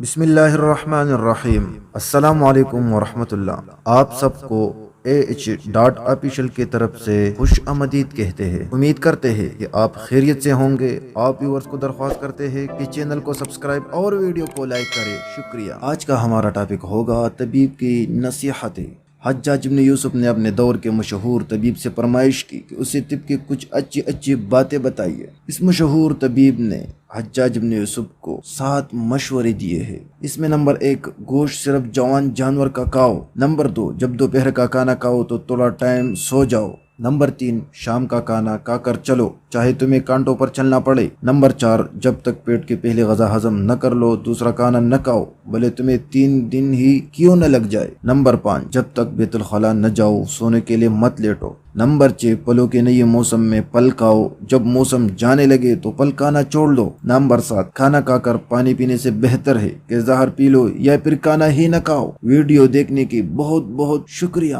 بسم اللہ الرحمن الرحیم۔ السلام علیکم ورحمۃ اللہ۔ آپ سب کو AH.official کی طرف سے خوش آمدید کہتے ہیں۔ امید کرتے ہیں کہ آپ خیریت سے ہوں گے۔ آپ ویورز کو درخواست کرتے ہیں کہ چینل کو سبسکرائب اور ویڈیو کو لائک کریں۔ شکریہ۔ آج کا ہمارا ٹاپک ہوگا طبیب کی نصیحتیں۔ حجاج بن یوسف نے اپنے دور کے مشہور طبیب سے فرمائش کی کہ اسے طب کی کچھ اچھی باتیں بتائیے۔ اس مشہور طبیب نے حجاج بن یوسف کو 7 مشورے دیے ہیں۔ اس میں نمبر 1، گوشت صرف جوان جانور کا کھاؤ۔ نمبر 2، جب دوپہر کا کھانا کھاؤ تو تھوڑا ٹائم سو جاؤ۔ نمبر 3، شام کا کھانا کھا کر چلو، چاہے تمہیں کانٹوں پر چلنا پڑے۔ نمبر 4، جب تک پیٹ کے پہلے غذا ہضم نہ کر لو دوسرا کھانا نہ کھاؤ، بھلے تمہیں 3 دن ہی کیوں نہ لگ جائے۔ نمبر 5، جب تک بیت الخلاء نہ جاؤ سونے کے لیے مت لیٹو۔ نمبر 6، پھلوں کے نئے موسم میں پھل کھاؤ، جب موسم جانے لگے تو پھل کھانا چھوڑ دو۔ نمبر 7، کھانا کھا کر پانی پینے سے بہتر ہے کہ زہر پی لو یا پھر کھانا ہی نہ کھاؤ۔ ویڈیو دیکھنے کی بہت شکریہ۔